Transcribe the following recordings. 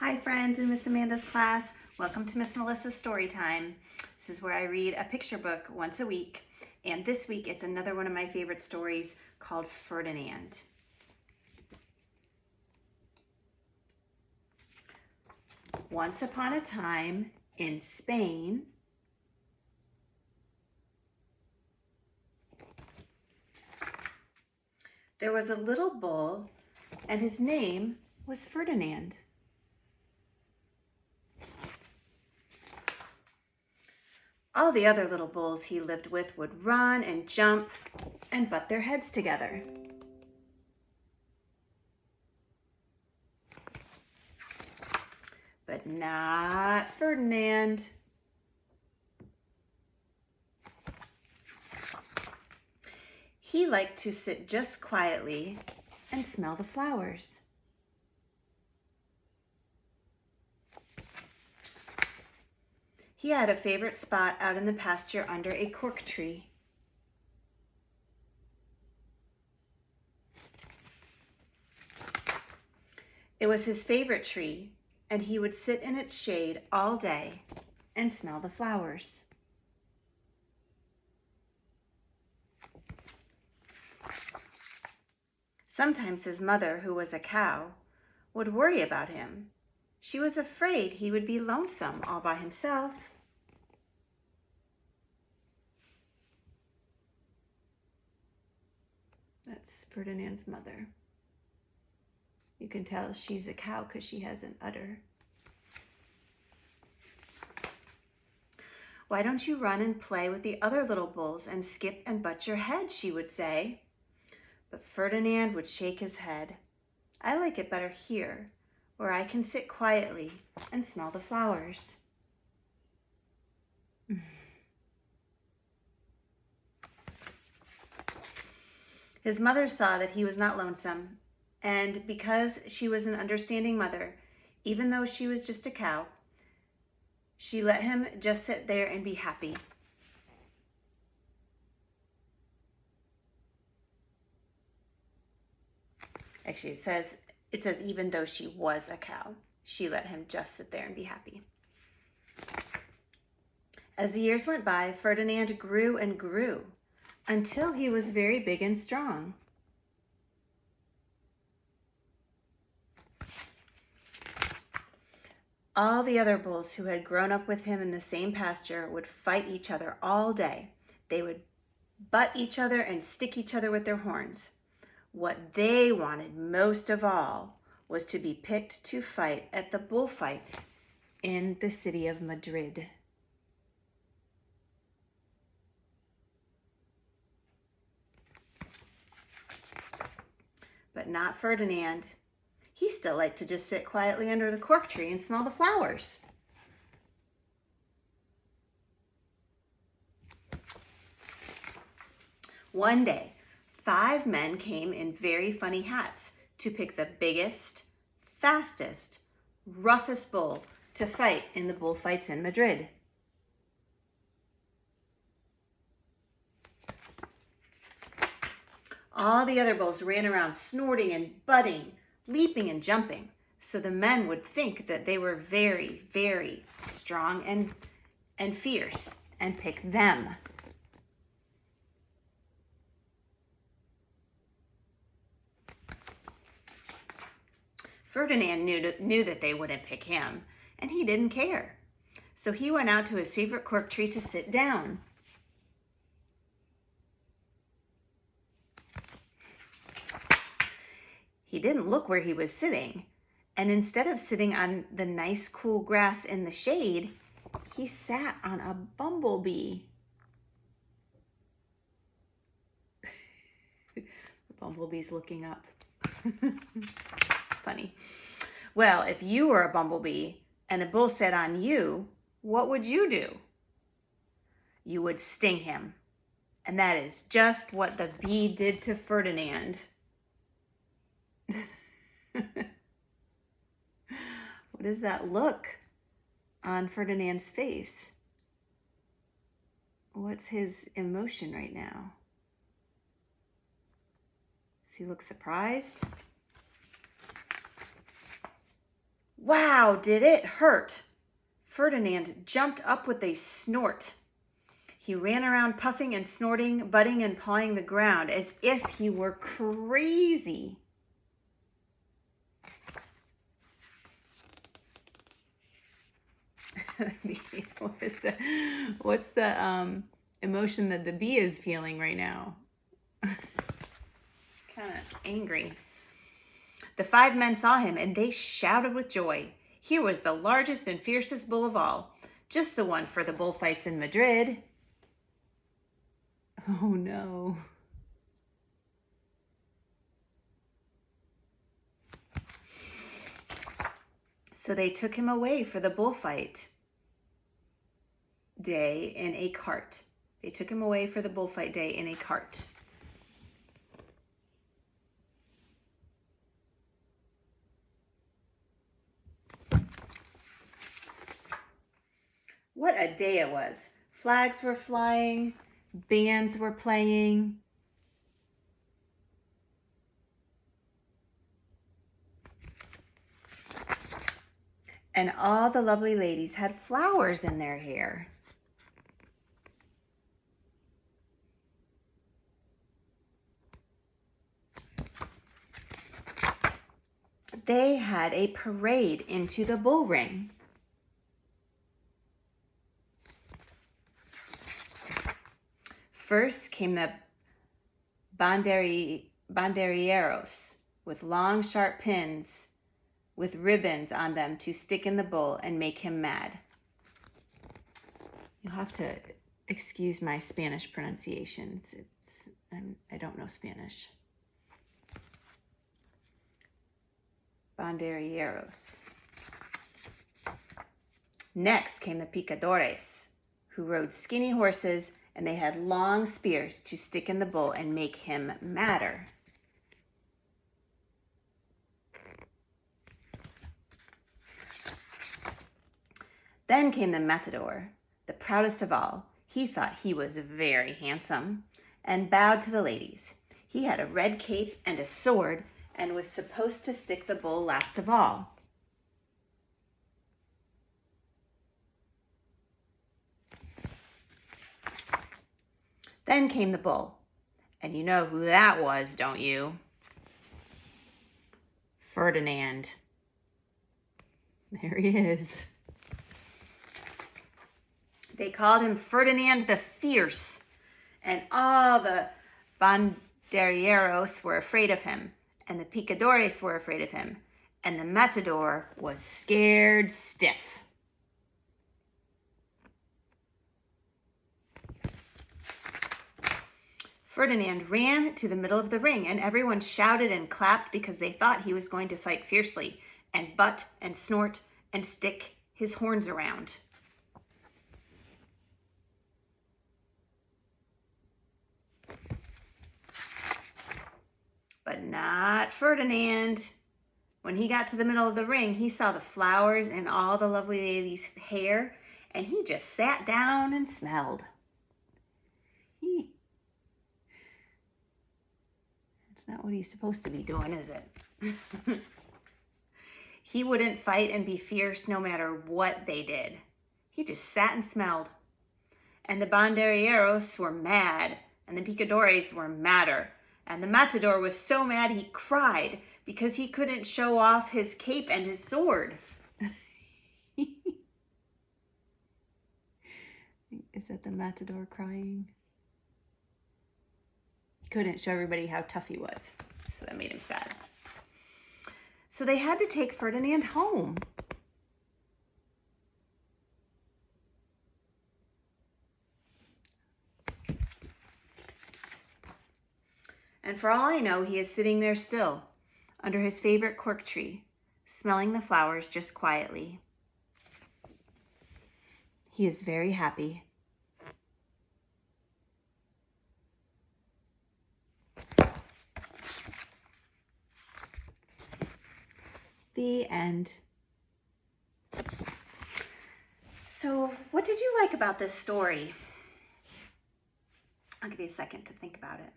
Hi friends in Miss Amanda's class. Welcome to Miss Melissa's Storytime. This is where I read a picture book once a week. And this week it's another one of my favorite stories called Ferdinand. Once upon a time in Spain, there was a little bull and his name was Ferdinand. All the other little bulls he lived with would run and jump and butt their heads together. But not Ferdinand. He liked to sit just quietly and smell the flowers. He had a favorite spot out in the pasture under a cork tree. It was his favorite tree, and he would sit in its shade all day and smell the flowers. Sometimes his mother, who was a cow, would worry about him. She was afraid he would be lonesome all by himself. That's Ferdinand's mother. You can tell she's a cow because she has an udder. Why don't you run and play with the other little bulls and skip and butt your head, she would say. But Ferdinand would shake his head. I like it better here, where I can sit quietly and smell the flowers. His mother saw that he was not lonesome, and because she was an understanding mother, even though she was just a cow, she let him just sit there and be happy. Actually, it says even though she was a cow, she let him just sit there and be happy. As the years went by, Ferdinand grew and grew until he was very big and strong. All the other bulls who had grown up with him in the same pasture would fight each other all day. They would butt each other and stick each other with their horns. What they wanted most of all was to be picked to fight at the bullfights in the city of Madrid. But not Ferdinand. He still liked to just sit quietly under the cork tree and smell the flowers. One day, 5 men came in very funny hats to pick the biggest, fastest, roughest bull to fight in the bullfights in Madrid. All the other bulls ran around snorting and butting, leaping and jumping, so the men would think that they were very, very strong and fierce and pick them. Ferdinand knew that they wouldn't pick him, and he didn't care. So he went out to his favorite cork tree to sit down. He didn't look where he was sitting, and instead of sitting on the nice cool grass in the shade, he sat on a bumblebee. The bumblebee's looking up. It's funny. Well, if you were a bumblebee and a bull sat on you, what would you do? You would sting him. And that is just what the bee did to Ferdinand. What is that look on Ferdinand's face? What's his emotion right now? Does he look surprised? Wow, did it hurt? Ferdinand jumped up with a snort. He ran around puffing and snorting, butting and pawing the ground as if he were crazy. What's the emotion that the bee is feeling right now? It's kind of angry. The 5 men saw him, and they shouted with joy. Here was the largest and fiercest bull of all, just the one for the bullfights in Madrid. Oh no. So they took him away for the bullfight day in a cart. They took him away for the bullfight day in a cart. What a day it was. Flags were flying, bands were playing. And all the lovely ladies had flowers in their hair. They had a parade into the bull ring. First came the banderilleros with long, sharp pins with ribbons on them to stick in the bull and make him mad. You'll have to excuse my Spanish pronunciations. I don't know Spanish. Banderilleros. Next came the picadores, who rode skinny horses, and they had long spears to stick in the bull and make him madder. Then came the matador, the proudest of all. He thought he was very handsome and bowed to the ladies. He had a red cape and a sword and was supposed to stick the bull last of all. Then came the bull, and you know who that was, don't you? Ferdinand. There he is. They called him Ferdinand the Fierce, and all the banderilleros were afraid of him, and the picadores were afraid of him, and the matador was scared stiff. Ferdinand ran to the middle of the ring, and everyone shouted and clapped because they thought he was going to fight fiercely and butt and snort and stick his horns around. But not Ferdinand. When he got to the middle of the ring, he saw the flowers in all the lovely ladies' hair, and he just sat down and smelled. That's not what he's supposed to be doing, is it? He wouldn't fight and be fierce no matter what they did. He just sat and smelled. And the banderilleros were mad, and the picadores were madder. And the matador was so mad he cried because he couldn't show off his cape and his sword. Is that the matador crying? He couldn't show everybody how tough he was, so that made him sad. So they had to take Ferdinand home. And for all I know, he is sitting there still, under his favorite cork tree, smelling the flowers just quietly. He is very happy. The end. So, what did you like about this story? I'll give you a second to think about it.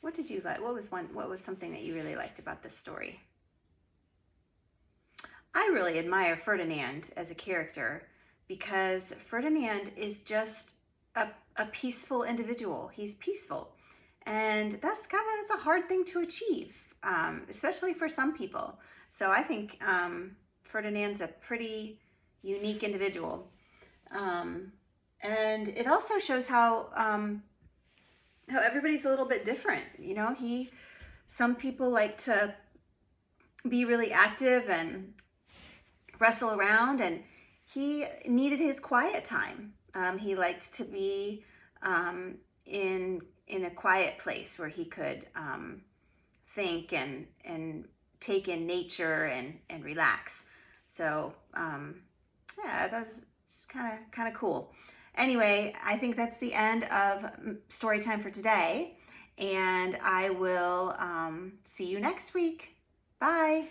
What did you like? What was something that you really liked about this story? I really admire Ferdinand as a character because Ferdinand is just a peaceful individual. He's peaceful. And that's a hard thing to achieve, especially for some people. So I think Ferdinand's a pretty unique individual. And it also shows how everybody's a little bit different. You know, some people like to be really active and wrestle around, and he needed his quiet time. He liked to be in a quiet place where he could think and take in nature and relax. So yeah, that's kind of cool. Anyway, I think that's the end of story time for today, and I will see you next week. Bye.